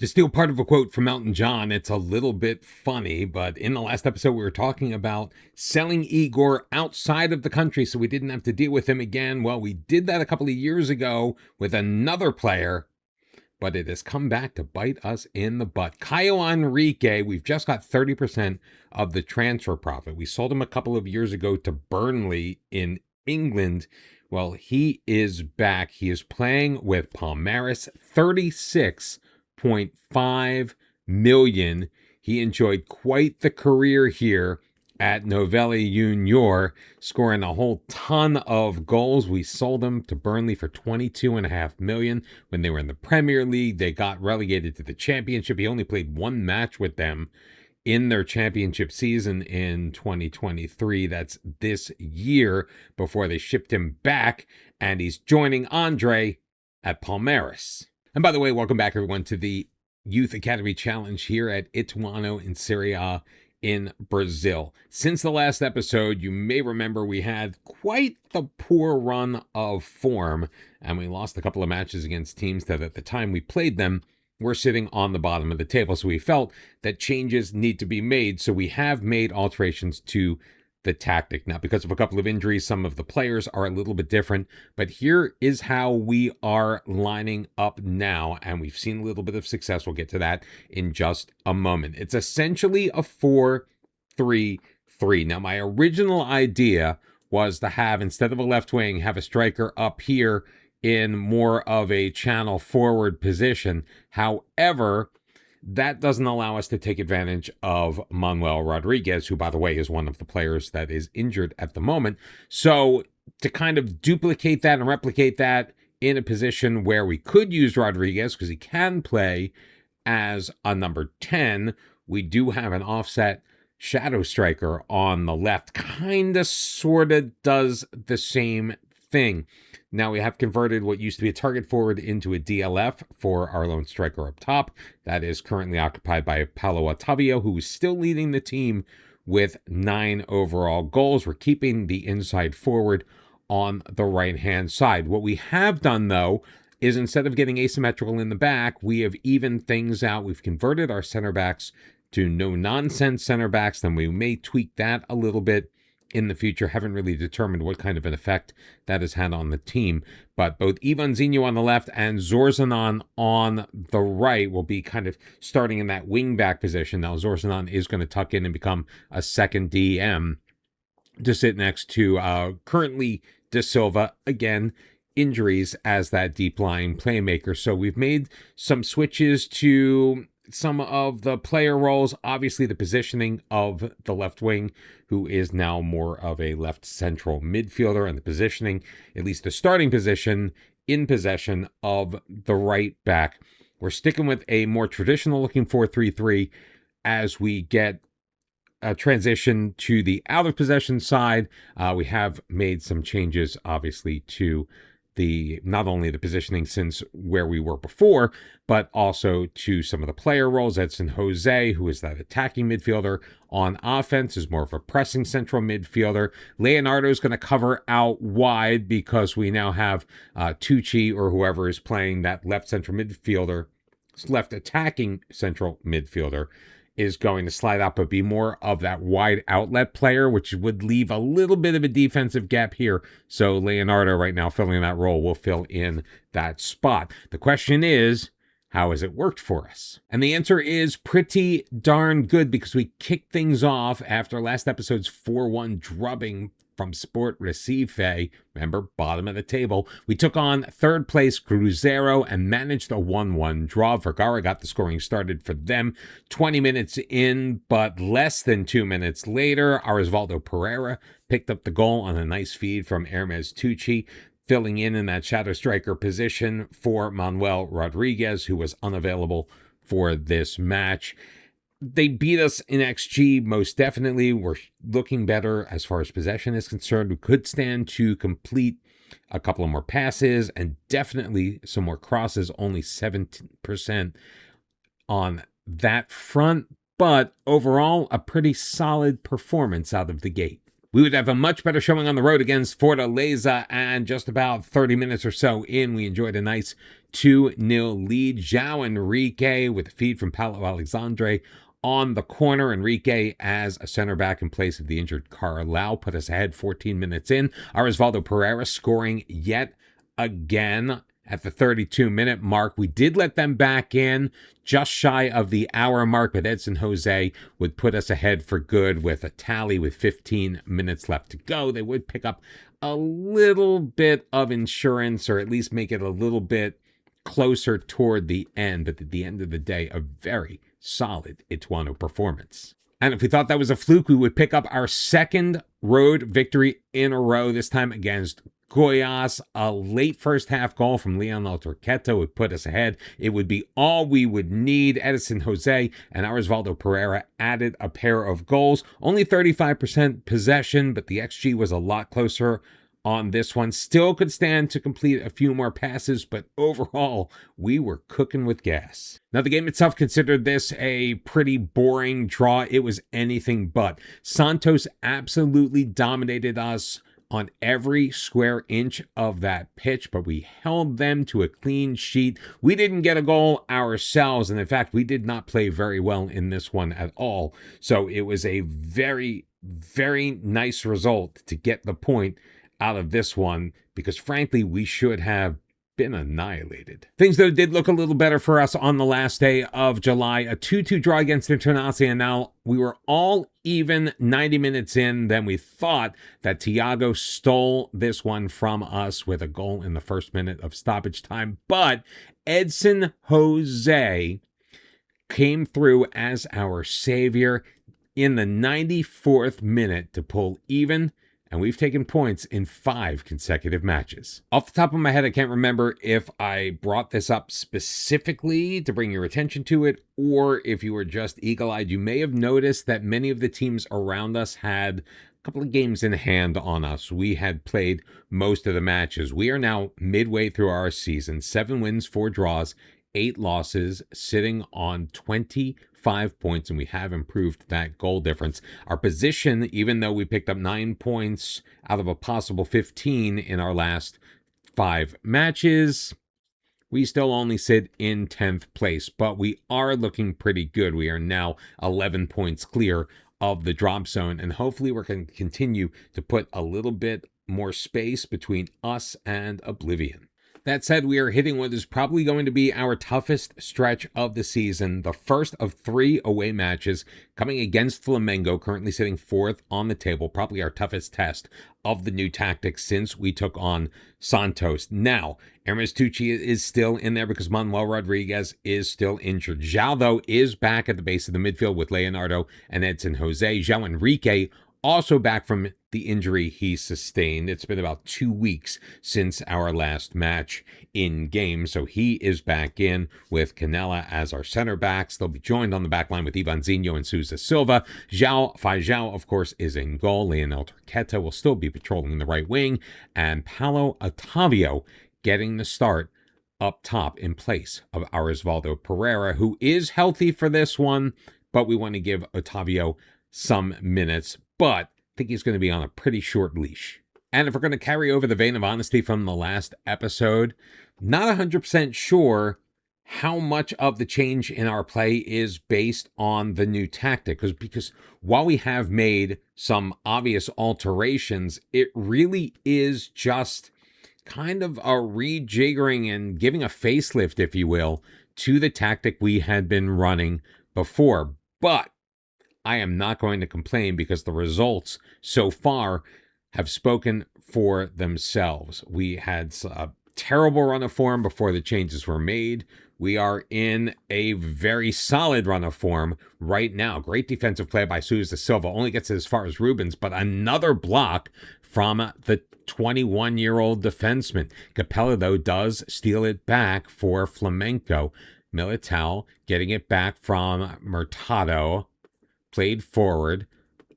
To steal part of a quote from Elton John, it's a little bit funny, but in the last episode, we were talking about selling Igor outside of the country so we didn't have to deal with him again. Well, we did that a couple of years ago with another player, but it has come back to bite us in the butt. Caio Henrique, we've just got 30% of the transfer profit. We sold him a couple of years ago to Burnley in England. Well, he is back. He is playing with Palmeiras, 36.5 million. He enjoyed quite the career here at Novelli Junior, scoring a whole ton of goals. We sold him to Burnley for 22.5 million. When they were in the Premier League, they got relegated to the Championship. He only played one match with them in their championship season in 2023. That's this year, before they shipped him back, and he's joining Andre at Palmeiras. And by the way, welcome back, everyone, to the Youth Academy Challenge here at Ituano in Série A in Brazil. Since the last episode, you may remember we had quite the poor run of form, and we lost a couple of matches against teams that at the time we played them were sitting on the bottom of the table. So we felt that changes need to be made. So we have made alterations to the tactic. Now, because of a couple of injuries, some of the players are a little bit different, but here is how we are lining up now, and we've seen a little bit of success. We'll get to that in just a moment. It's essentially a 4-3-3. Now, my original idea was to have, instead of a left wing, have a striker up here in more of a channel forward position. However, that doesn't allow us to take advantage of Manuel Rodriguez, who, by the way, is one of the players that is injured at the moment. So to kind of duplicate that and replicate that in a position where we could use Rodriguez, because he can play as a number 10, we do have an offset shadow striker on the left. Kind of, sort of does the same thing. Now, we have converted what used to be a target forward into a DLF for our lone striker up top. That is currently occupied by Paulo Otavio, who is still leading the team with 9 overall goals. We're keeping the inside forward on the right-hand side. What we have done, though, is instead of getting asymmetrical in the back, we have evened things out. We've converted our center backs to no-nonsense center backs. Then we may tweak that a little bit in the future. Haven't really determined what kind of an effect that has had on the team, but both Ivanzinho on the left and Zorzanon on the right will be kind of starting in that wing back position. Now, Zorzanon is going to tuck in and become a second DM to sit next to currently De Silva. Again, injuries as that deep line playmaker. So we've made some switches to some of the player roles. Obviously, the positioning of the left wing, who is now more of a left central midfielder, and the positioning, at least the starting position, in possession of the right back. We're sticking with a more traditional looking 4-3-3 as we get a transition to the out of possession side. We have made some changes, obviously, to not only the positioning since where we were before, but also to some of the player roles. Edson Jose, who is that attacking midfielder on offense, is more of a pressing central midfielder. Leonardo is going to cover out wide because we now have Tucci, or whoever is playing that left central midfielder, left attacking central midfielder, is going to slide up, but be more of that wide outlet player, which would leave a little bit of a defensive gap here. So Leonardo right now filling that role will fill in that spot. The question is, how has it worked for us? And the answer is pretty darn good, because we kicked things off after last episode's 4-1 drubbing from Sport Recife. Remember, bottom of the table. We took on third place Cruzeiro and managed a 1-1 draw. Vergara got the scoring started for them 20 minutes in, but less than 2 minutes later, Osvaldo Pereira picked up the goal on a nice feed from Hermes Tucci, filling in that shadow striker position for Manuel Rodriguez, who was unavailable for this match. They beat us in XG, most definitely. We're looking better as far as possession is concerned. We could stand to complete a couple of more passes and definitely some more crosses, only 17% on that front. But overall, a pretty solid performance out of the gate. We would have a much better showing on the road against Fortaleza, and just about 30 minutes or so in, we enjoyed a nice 2-0 lead. João Henrique with a feed from Paulo Alexandre on the corner. Henrique as a center back in place of the injured Carlau put us ahead 14 minutes in. Osvaldo Pereira scoring yet again at the 32-minute mark. We did let them back in just shy of the hour mark, but Edson Jose would put us ahead for good with a tally with 15 minutes left to go. They would pick up a little bit of insurance, or at least make it a little bit closer toward the end, but at the end of the day, a very solid Ituano performance. And if we thought that was a fluke, we would pick up our second road victory in a row, this time against Goiás. A late first half goal from Leonel Torqueto would put us ahead. It would be all we would need. Edson Jose and Osvaldo Pereira added a pair of goals. Only 35% possession, but the XG was a lot closer on this one. Still could stand to complete a few more passes, but overall, we were cooking with gas. Now, the game itself considered this a pretty boring draw. It was anything but. Santos absolutely dominated us on every square inch of that pitch, but we held them to a clean sheet. We didn't get a goal ourselves, and in fact, we did not play very well in this one at all. So it was a very, very nice result to get the point out of this one, because frankly, we should have been annihilated. Things, though, did look a little better for us on the last day of July. A 2-2 draw against Internacional. We were all even 90 minutes in. Then we thought that Thiago stole this one from us with a goal in the first minute of stoppage time. But Edson Jose came through as our savior in the 94th minute to pull even, and we've taken points in 5 consecutive matches. Off the top of my head, I can't remember if I brought this up specifically to bring your attention to it, or if you were just eagle-eyed. You may have noticed that many of the teams around us had a couple of games in hand on us. We had played most of the matches. We are now midway through our season. 7 wins, 4 draws, 8 losses, sitting on 25 points, and we have improved that goal difference. Our position, even though we picked up 9 points out of a possible 15 in our last 5 matches, we still only sit in 10th place, but we are looking pretty good. We are now 11 points clear of the drop zone, and hopefully we're going to continue to put a little bit more space between us and oblivion. That said, we are hitting what is probably going to be our toughest stretch of the season. The first of 3 away matches coming against Flamengo, currently sitting 4th on the table. Probably our toughest test of the new tactics since we took on Santos. Now, Hermes Tucci is still in there because Manuel Rodriguez is still injured. João, though, is back at the base of the midfield with Leonardo and Edson Jose. João Henrique also back from the injury he sustained. It's been about 2 weeks since our last match in game, so he is back in with Canela as our center backs. They'll be joined on the back line with Ivanzinho and Souza Silva. Feijão, of course, is in goal. Leonel Torqueto will still be patrolling the right wing, and Paulo Otavio getting the start up top in place of Osvaldo Pereira, who is healthy for this one, but we want to give Otavio some minutes, but I think he's going to be on a pretty short leash. And if we're going to carry over the vein of honesty from the last episode, not 100% sure how much of the change in our play is based on the new tactic. Because while we have made some obvious alterations, it really is just kind of a rejiggering and giving a facelift, if you will, to the tactic we had been running before. But I am not going to complain because the results so far have spoken for themselves. We had a terrible run of form before the changes were made. We are in a very solid run of form right now. Great defensive play by Souza Silva. Only gets as far as Rubens, but another block from the 21-year-old defenseman. Capella, though, does steal it back for Flamengo. Militao getting it back from Mercado. Played forward,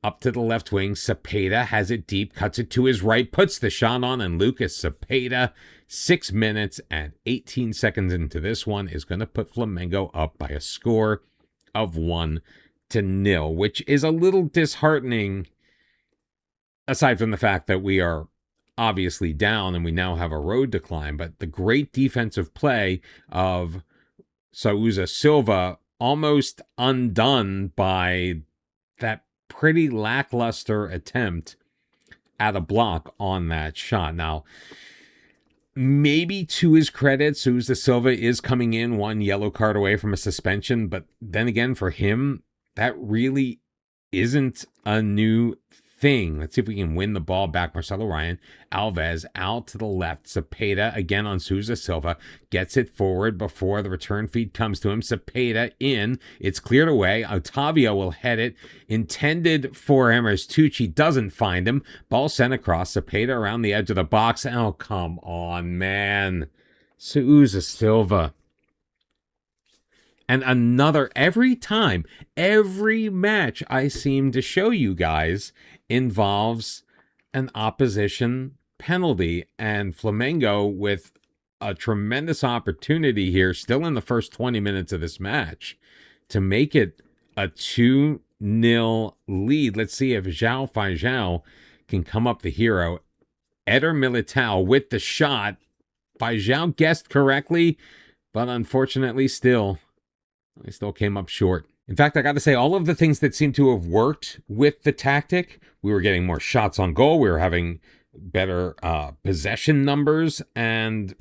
up to the left wing. Cepeda has it deep, cuts it to his right, puts the shot on, and Lucas Cepeda, 6 minutes and 18 seconds into this one, is going to put Flamengo up by a score of 1-0, which is a little disheartening, aside from the fact that we are obviously down, and we now have a road decline. But the great defensive play of Souza Silva almost undone by that pretty lackluster attempt at a block on that shot. Now, maybe to his credit, Souza Silva is coming in one yellow card away from a suspension, but then again, for him, that really isn't a new thing. Let's see if we can win the ball back. Marcelo Ryan, Alves out to the left. Cepeda again on Souza Silva. Gets it forward before the return feed comes to him. Cepeda in. It's cleared away. Otavio will head it. Intended for Emers Tucci. Doesn't find him. Ball sent across. Cepeda around the edge of the box. Oh, come on, man. Souza Silva. And another, every time, every match I seem to show you guys involves an opposition penalty. And Flamengo, with a tremendous opportunity here, still in the first 20 minutes of this match, to make it a 2-0 lead. Let's see if João Feijão can come up the hero. Eder Militao with the shot. Feijão guessed correctly, but unfortunately still... I still came up short. In fact, I got to say, all of the things that seem to have worked with the tactic, we were getting more shots on goal, we were having better possession numbers, and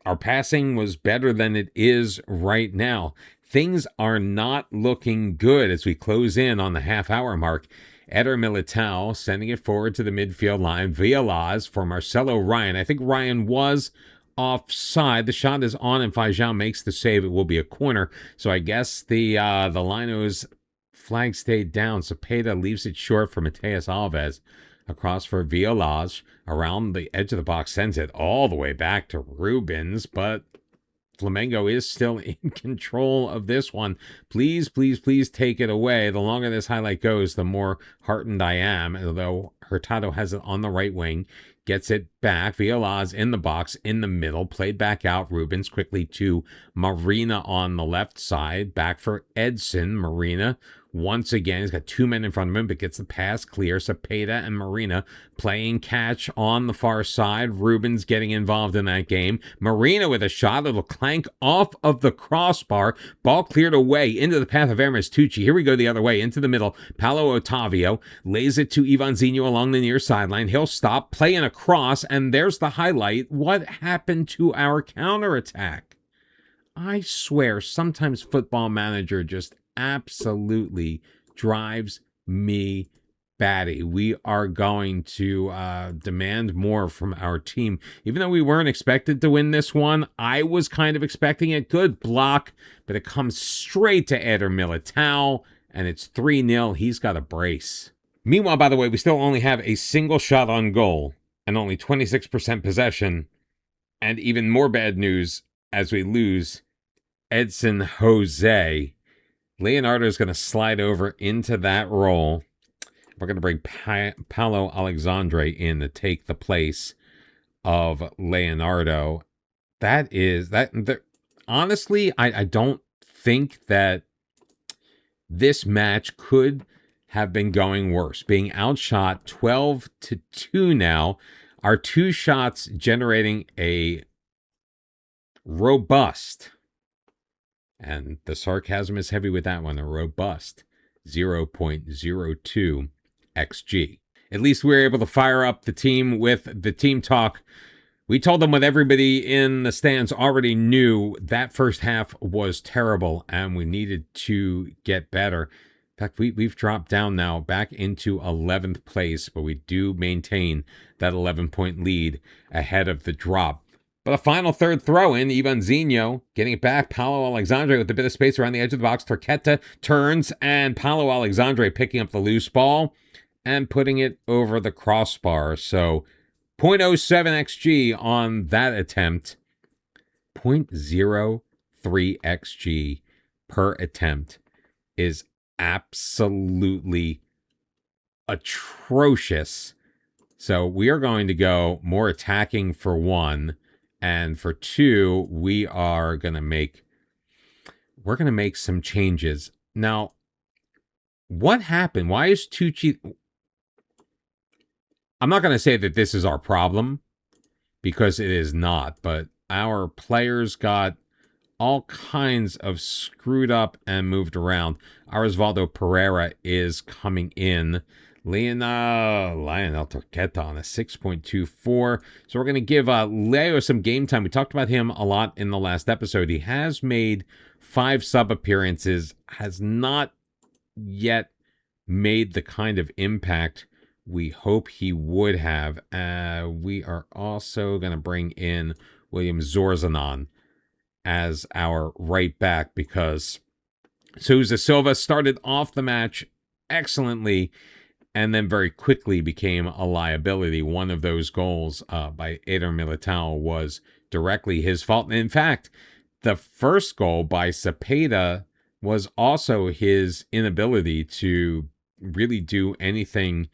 our passing was better than it is right now. Things are not looking good as we close in on the half-hour mark. Eder Militao sending it forward to the midfield line. Villas for Marcelo Ryan. I think Ryan was offside. The shot is on, and Feijão makes the save. It will be a corner. So I guess the Linos flag stayed down. Cepeda leaves it short for Mateus Alves. Across for Villas. Around the edge of the box. Sends it all the way back to Rubens. But Flamengo is still in control of this one. Please, please, please take it away. The longer this highlight goes, the more heartened I am. Although Hurtado has it on the right wing. Gets it back. Villas in the box, in the middle. Played back out. Rubens quickly to Marina on the left side. Back for Edson. Marina once again. He's got two men in front of him, but gets the pass clear. Cepeda and Marina playing catch on the far side. Rubens getting involved in that game. Marina with a shot. It'll clank off of the crossbar. Ball cleared away into the path of Emers Tucci. Here we go the other way into the middle. Paulo Otavio lays it to Ivanzinho along the near sideline. He'll stop, play in a cross, and there's the highlight. What happened to our counterattack? I swear, sometimes Football Manager just absolutely drives me batty. We are going to demand more from our team. Even though we weren't expected to win this one, I was kind of expecting it. Good block, but it comes straight to Eder Militao, and it's 3-0. He's got a brace. Meanwhile, by the way, we still only have a single shot on goal and only 26% possession. And even more bad news as we lose Edson Jose. Leonardo is going to slide over into that role. We're going to bring Paulo Alexandre in to take the place of Leonardo. Honestly, I don't think that this match could have been going worse. Being outshot 12-2 now. Our two shots generating a robust, and the sarcasm is heavy with that one, a robust 0.02 XG. At least we were able to fire up the team with the team talk. We told them what everybody in the stands already knew. That first half was terrible, and we needed to get better. In fact, we've dropped down now back into 11th place, but we do maintain that 11-point lead ahead of the drop. But a final third throw in, Ivanzinho getting it back. Paulo Alexandre with a bit of space around the edge of the box. Turqueta turns, and Paulo Alexandre picking up the loose ball and putting it over the crossbar. So 0.07 XG on that attempt. 0.03 XG per attempt is absolutely atrocious. So we are going to go more attacking for one, and for two, we're going to make some changes. Now, what happened? Why is Tucci? I'm not going to say that this is our problem, because it is not, but our players got all kinds of screwed up and moved around. Our Osvaldo Pereira is coming in. Lionel Torqueta on a 6.24. So we're going to give Leo some game time. We talked about him a lot in the last episode. He has made 5 sub appearances, has not yet made the kind of impact we hope he would have. We are also going to bring in William Zorzanon as our right back, because Sousa Silva started off the match excellently and then very quickly became a liability. One of those goals by Eder Militao was directly his fault. And in fact, the first goal by Cepeda was also his inability to really do anything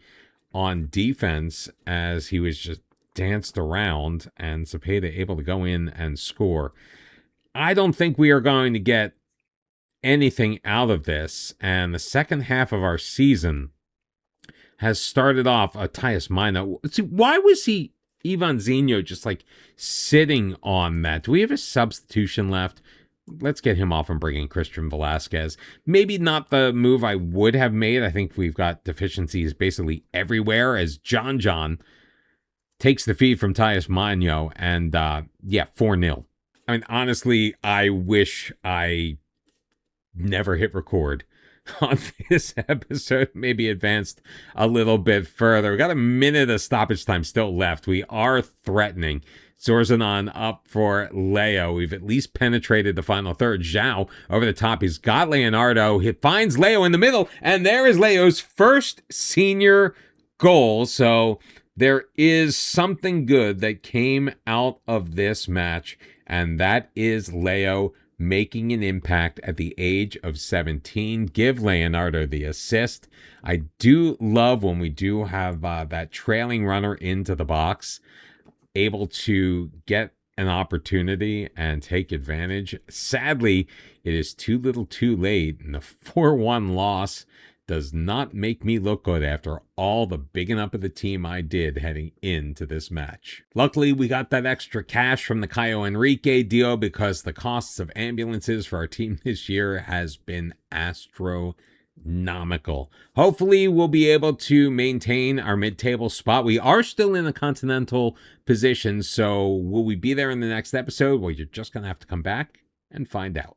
on defense, as he was just danced around, and Cepeda able to go in and score. I don't think we are going to get anything out of this, and the second half of our season has started off Tyus Mina. See, why was Ivan Zinho just like sitting on that? Do we have a substitution left? Let's get him off and bring in Christian Velasquez. Maybe not the move I would have made. I think we've got deficiencies basically everywhere, as John takes the feed from Tyus Magno, and 4-0. I mean, honestly, I wish I never hit record on this episode, maybe advanced a little bit further. We got a minute of stoppage time still left. We are threatening. Zorzanon up for Leo. We've at least penetrated the final third. Zhao over the top. He's got Leonardo. He finds Leo in the middle, and there is Leo's first senior goal. So there is something good that came out of this match, and that is Leo making an impact at the age of 17. Give Leonardo the assist. I do love when we do have that trailing runner into the box, able to get an opportunity and take advantage. Sadly, it is too little too late, and the 4-1 loss does not make me look good after all the bigging up of the team I did heading into this match. Luckily, we got that extra cash from the Caio Henrique deal, because the costs of ambulances for our team this year has been astronomical. Hopefully, we'll be able to maintain our mid-table spot. We are still in a continental position, so will we be there in the next episode? Well, you're just going to have to come back and find out.